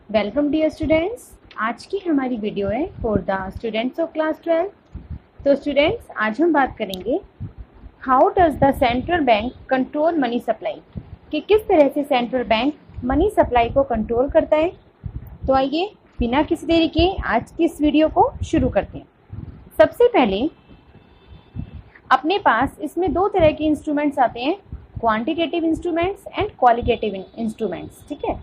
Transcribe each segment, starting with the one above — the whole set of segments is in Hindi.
Welcome dear students. आज की हमारी वीडियो है for the students of class 12। तो स्टूडेंट्स, आज हम बात करेंगे how does the central bank control money supply, कि किस तरह से सेंट्रल बैंक मनी सप्लाई को कंट्रोल करता है। तो आइए बिना किसी देरी के आज की इस वीडियो को शुरू करते हैं। सबसे पहले अपने पास इसमें दो तरह के इंस्ट्रूमेंट्स आते हैं, quantitative instruments and qualitative instruments. ठीक है,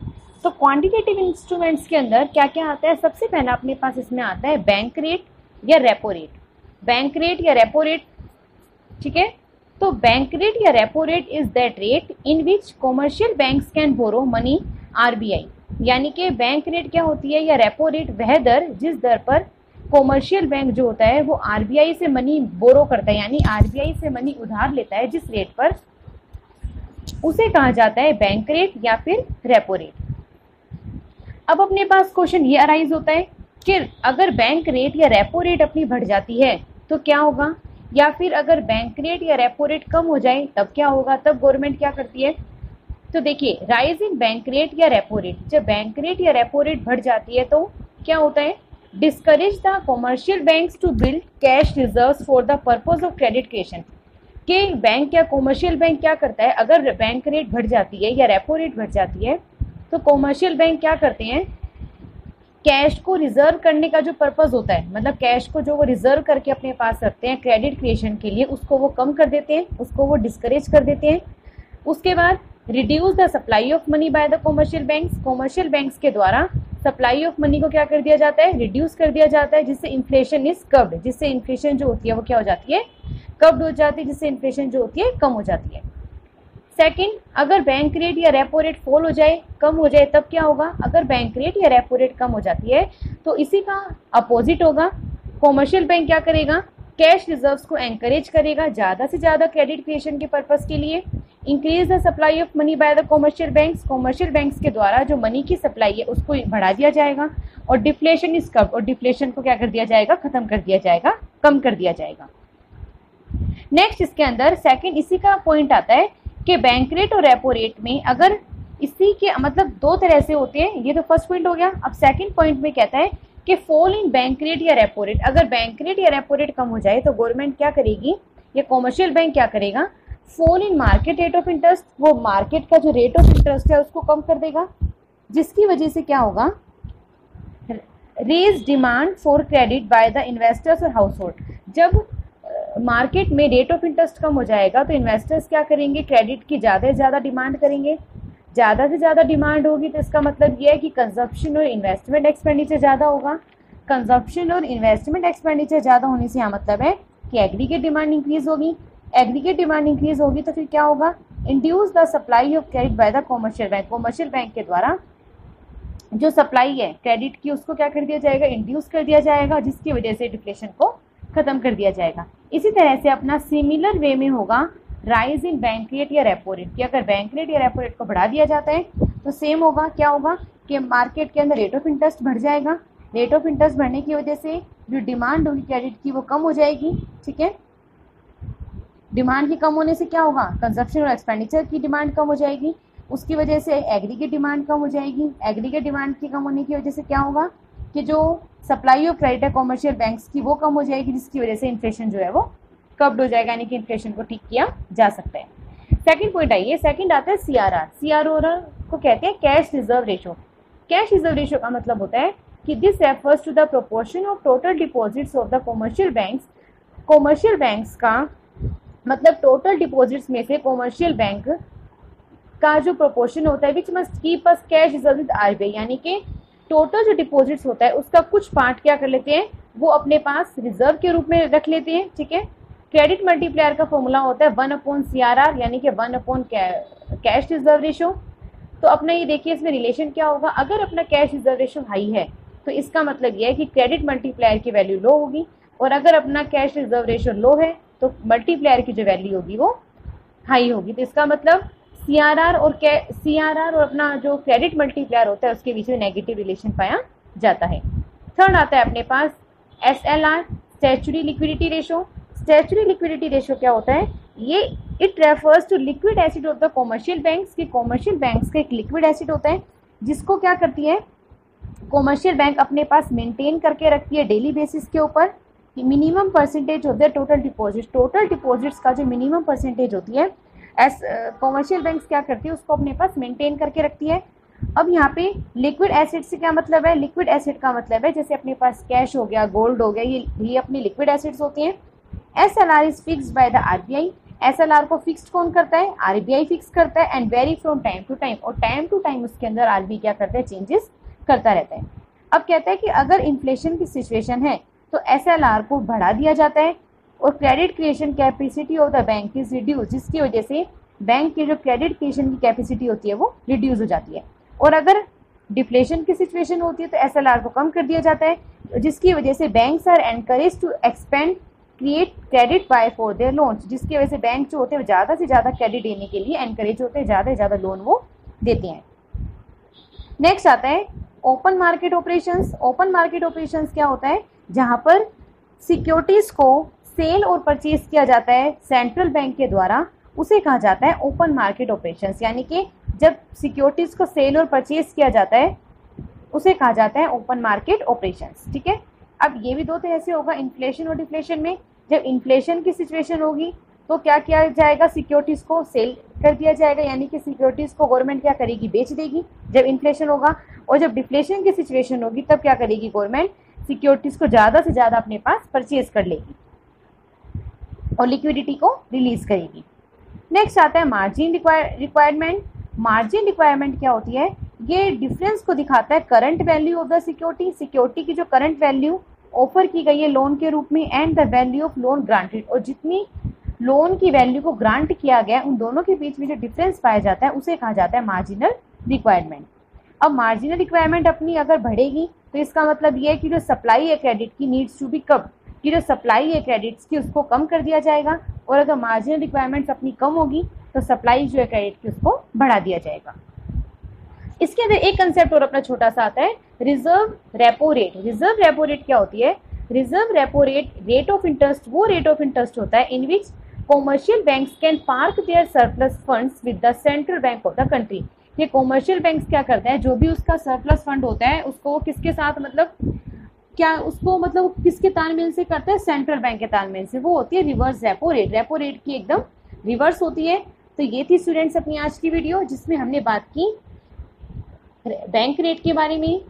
तो क्वांटिटेटिव इंस्ट्रूमेंट्स के अंदर क्या क्या आता है? सबसे पहला अपने पास इसमें आता है बैंक रेट या रेपो रेट। बैंक रेट या रेपो रेट, ठीक है। तो बैंक रेट या repo rate is that rate in which commercial banks can borrow money RBI, यानी कि बैंक रेट क्या होती है या रेपो रेट वह दर जिस दर पर कॉमर्शियल बैंक जो होता है वो आरबीआई से मनी बोरो करता है, यानी आरबीआई से मनी उधार लेता है जिस रेट पर, उसे कहा जाता है बैंक रेट या फिर रेपो रेट। अब अपने पास क्वेश्चन ये अराइज होता है कि अगर बैंक रेट या रेपो रेट अपनी बढ़ जाती है तो क्या होगा, या फिर अगर बैंक रेट या रेपो रेट कम हो जाए तब क्या होगा, तब गवर्नमेंट क्या करती है। तो देखिए, राइज इन बैंक रेट या रेपो रेट, जब बैंक रेट या रेपो रेट बढ़ जाती है तो क्या होता है, discourage the commercial banks to build cash reserves for the purpose of credit creation. के बैंक या कॉमर्शियल बैंक क्या करता है, अगर बैंक रेट बढ़ जाती है या रेपो रेट बढ़ जाती है तो कॉमर्शियल बैंक क्या करते हैं, कैश को रिजर्व करने का जो पर्पस होता है, मतलब कैश को जो वो रिजर्व करके अपने पास रखते हैं क्रेडिट क्रिएशन के लिए, उसको वो कम कर देते हैं, उसको वो डिस्करेज कर देते हैं। उसके बाद reduce the supply of money by the commercial banks, commercial banks के द्वारा सप्लाई ऑफ मनी को क्या कर दिया जाता है, रिड्यूस कर दिया जाता है, जिससे इन्फ्लेशन इज कर्ब्ड, जिससे इन्फ्लेशन जो होती है वो क्या हो जाती है, कर्ब्ड हो जाती है, जिससे इन्फ्लेशन जो होती है कम हो जाती है। सेकंड, अगर बैंक रेट या रेपो रेट फॉल हो जाए, कम हो जाए, तब क्या होगा, अगर बैंक रेट या रेपो रेट कम हो जाती है तो इसी का अपोजिट होगा, कॉमर्शियल बैंक क्या करेगा, कैश रिजर्व्स को एनकरेज करेगा ज़्यादा से ज़्यादा क्रेडिट क्रिएशन के पर्पस के लिए। Increase the supply of money by the commercial banks, commercial banks के द्वारा जो मनी की सप्लाई है उसको बढ़ा दिया जाएगा। और डिफ्लेशन इज कब, और डिफ्लेशन को क्या कर दिया जाएगा, खत्म कर दिया जाएगा, कम कर दिया जाएगा। नेक्स्ट इसके अंदर सेकंड इसी का पॉइंट आता है कि बैंक रेट और रेपो रेट में अगर इसी के मतलब दो तरह से होते हैं, ये तो फर्स्ट पॉइंट हो गया। अब सेकंड पॉइंट में कहता है कि फॉल इन बैंक रेट या रेपो रेट, अगर बैंक रेट या रेपो रेट कम हो जाए तो गवर्नमेंट क्या करेगी, या कॉमर्शियल बैंक क्या करेगा, fall in market rate of interest, वो मार्केट का जो रेट ऑफ इंटरेस्ट है उसको कम कर देगा, जिसकी वजह से क्या होगा, raise demand for credit by the investors और हाउस होल्ड। जब मार्केट में रेट ऑफ इंटरेस्ट कम हो जाएगा तो इन्वेस्टर्स क्या करेंगे, क्रेडिट की ज़्यादा से ज़्यादा डिमांड करेंगे। ज़्यादा से ज़्यादा डिमांड होगी तो इसका मतलब ये है कि कंजप्शन और इन्वेस्टमेंट एक्सपेंडिचर ज़्यादा होगा। कंजप्शन और इन्वेस्टमेंट एक्सपेंडिचर ज़्यादा होने से यहाँ मतलब है कि एग्रीगेट डिमांड इंक्रीज होगी। एग्रीगेट डिमांड इंक्रीज होगी तो फिर क्या होगा, induce the supply of credit by the commercial bank, commercial bank के द्वारा जो सप्लाई है क्रेडिट की उसको क्या कर दिया जाएगा, इंड्यूस कर दिया जाएगा, जिसकी वजह से डिफ्लेशन को खत्म कर दिया जाएगा। इसी तरह से अपना सिमिलर वे में होगा राइज इन बैंक रेट या रेपो रेट, कि अगर बैंक रेट या रेपो रेट को बढ़ा दिया जाता है तो सेम होगा, क्या होगा कि मार्केट के अंदर रेट ऑफ इंटरेस्ट बढ़ जाएगा। रेट ऑफ इंटरेस्ट बढ़ने की वजह से जो डिमांड होगी क्रेडिट की वो कम हो जाएगी। ठीक है, डिमांड की कम होने से क्या होगा, कंजप्शन और एक्सपेंडिचर की डिमांड कम हो जाएगी, उसकी वजह से एग्रीगेट डिमांड कम हो जाएगी। एग्रीगेट डिमांड की कम होने की वजह से क्या होगा कि जो सप्लाई ऑफ क्रेडिट है कॉमर्शियल बैंक्स की वो कम हो जाएगी, जिसकी वजह से इन्फ्लेशन जो है वो कर्ब्ड हो जाएगा, यानी कि इन्फ्लेशन को ठीक किया जा सकता है। सेकंड पॉइंट आइए, सेकंड आता है सीआरआर। सीआरआर को कहते हैं cash reserve ratio. Cash reserve ratio का मतलब होता है कि this refers to the proportion of total deposits of the commercial banks. Commercial banks का मतलब टोटल डिपॉजिट्स में से कॉमर्शियल बैंक का जो प्रोपोर्शन होता है which must keep us cash reserve with RBI, यानी कि टोटल जो डिपॉजिट्स होता है उसका कुछ पार्ट क्या कर लेते हैं, वो अपने पास रिजर्व के रूप में रख लेते हैं। ठीक है, क्रेडिट मल्टीप्लायर का फॉर्मूला होता है 1/CRR, यानी कि 1/कैश रिजर्व रेशो। तो अपना ये देखिए इसमें रिलेशन क्या होगा, अगर अपना कैश रिजर्व रेशो हाई है तो इसका मतलब ये है कि क्रेडिट मल्टीप्लायर की वैल्यू लो होगी, और अगर अपना कैश रिजर्व रेशो लो है तो मल्टीप्लायर की जो वैल्यू होगी वो हाई होगी। तो इसका मतलब सीआरआर और अपना जो क्रेडिट मल्टीप्लायर होता है उसके बीच में नेगेटिव रिलेशन पाया जाता है। थर्ड आता है अपने पास SLR, statutory liquidity ratio. Statutory liquidity ratio क्या होता है, ये it refers to liquid assets of the commercial banks, कि कॉमर्शियल बैंक्स का एक लिक्विड एसिड होता है जिसको क्या करती है, कॉमर्शियल बैंक अपने पास मेंटेन करके रखती है डेली बेसिस के ऊपर मिनिमम परसेंटेज होता है टोटल डिपॉजिट्स का जो मिनिमम परसेंटेज होती है कॉमर्शियल बैंक्स क्या करती है उसको अपने पास मेंटेन करके रखती है। अब यहाँ पे लिक्विड एसेट से क्या मतलब है, लिक्विड एसेट का मतलब है जैसे अपने पास कैश हो गया, गोल्ड हो गया, ये अपनी लिक्विड एसेट्स होती हैं। SLR is fixed by the RBI, SLR को फिक्स्ड कौन करता है, RBI फिक्स करता है and vary from time to time, और टाइम टू टाइम उसके अंदर RBI क्या करता है, चेंजेस करता रहता है। अब कहता है कि अगर इन्फ्लेशन की सिचुएशन है तो SLR को बढ़ा दिया जाता है और credit creation capacity of the bank is reduce, जिसकी वजह से बैंक की जो क्रेडिट क्रिएशन की कैपेसिटी होती है वो रिड्यूस हो जाती है। और अगर डिफ्लेशन की सिचुएशन होती है तो SLR को कम कर दिया जाता है, जिसकी वजह से banks are encourage to expand create credit by for their loans, जिसकी वजह से बैंक जो होते हैं ज़्यादा से ज़्यादा क्रेडिट देने के लिए एनकरेज होते हैं, ज़्यादा से ज़्यादा लोन वो देते हैं। नेक्स्ट आता है open market operations. Open market operations क्या होता है, जहां पर सिक्योरिटीज को सेल और परचेज किया जाता है सेंट्रल बैंक के द्वारा, उसे कहा जाता है ओपन मार्केट ऑपरेशंस। यानी कि जब सिक्योरिटीज को सेल और परचेज किया जाता है उसे कहा जाता है ओपन मार्केट ऑपरेशंस। ठीक है, अब ये भी दो तरह से होगा, इन्फ्लेशन और डिफ्लेशन में। जब इन्फ्लेशन की सिचुएशन होगी तो क्या किया जाएगा, सिक्योरिटीज को सेल कर दिया जाएगा, यानी कि सिक्योरिटीज को गवर्नमेंट क्या करेगी, बेच देगी जब इन्फ्लेशन होगा। और जब डिफ्लेशन की सिचुएशन होगी तब क्या करेगी, गवर्नमेंट सिक्योरिटीज को ज़्यादा से ज़्यादा अपने पास परचेज कर लेगी और लिक्विडिटी को रिलीज करेगी। नेक्स्ट आता है मार्जिन रिक्वायरमेंट। मार्जिन रिक्वायरमेंट क्या होती है, ये डिफरेंस को दिखाता है current value of the security, security की जो करंट वैल्यू ऑफर की गई है लोन के रूप में, and the value of loan granted, और जितनी लोन की वैल्यू को ग्रांट किया गया उन दोनों के बीच में जो डिफरेंस पाया जाता है उसे कहा जाता है मार्जिनल रिक्वायरमेंट। अब मार्जिनल रिक्वायरमेंट अपनी अगर बढ़ेगी तो इसका मतलब ये है कि जो सप्लाई है क्रेडिट की नीड्स टू बी कम, कि जो सप्लाई है क्रेडिट्स की उसको कम कर दिया जाएगा, और अगर मार्जिनल रिक्वायरमेंट्स अपनी कम होगी तो सप्लाई जो है क्रेडिट की उसको बढ़ा दिया जाएगा। इसके अंदर एक कंसेप्ट और अपना छोटा सा आता है, reserve repo rate. Reserve repo rate क्या होती है, reserve repo rate of interest वो रेट ऑफ इंटरेस्ट होता है in which commercial banks can park their surplus funds with the central bank of the country. ये कॉमर्शियल बैंक्स क्या करते हैं, जो भी उसका सरप्लस फंड होता है उसको किसके साथ, मतलब क्या उसको मतलब किसके तालमेल से करते हैं, सेंट्रल बैंक के तालमेल से, वो होती है reverse repo rate. Repo rate की एकदम रिवर्स होती है। तो ये थी स्टूडेंट्स अपनी आज की वीडियो, जिसमें हमने बात की बैंक रेट के बारे में,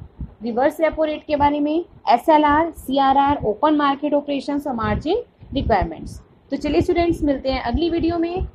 रिवर्स रेपो रेट के बारे में, SLR, CRR, open market operations और मार्जिन रिक्वायरमेंट्स। तो चलिए स्टूडेंट्स मिलते हैं अगली वीडियो में।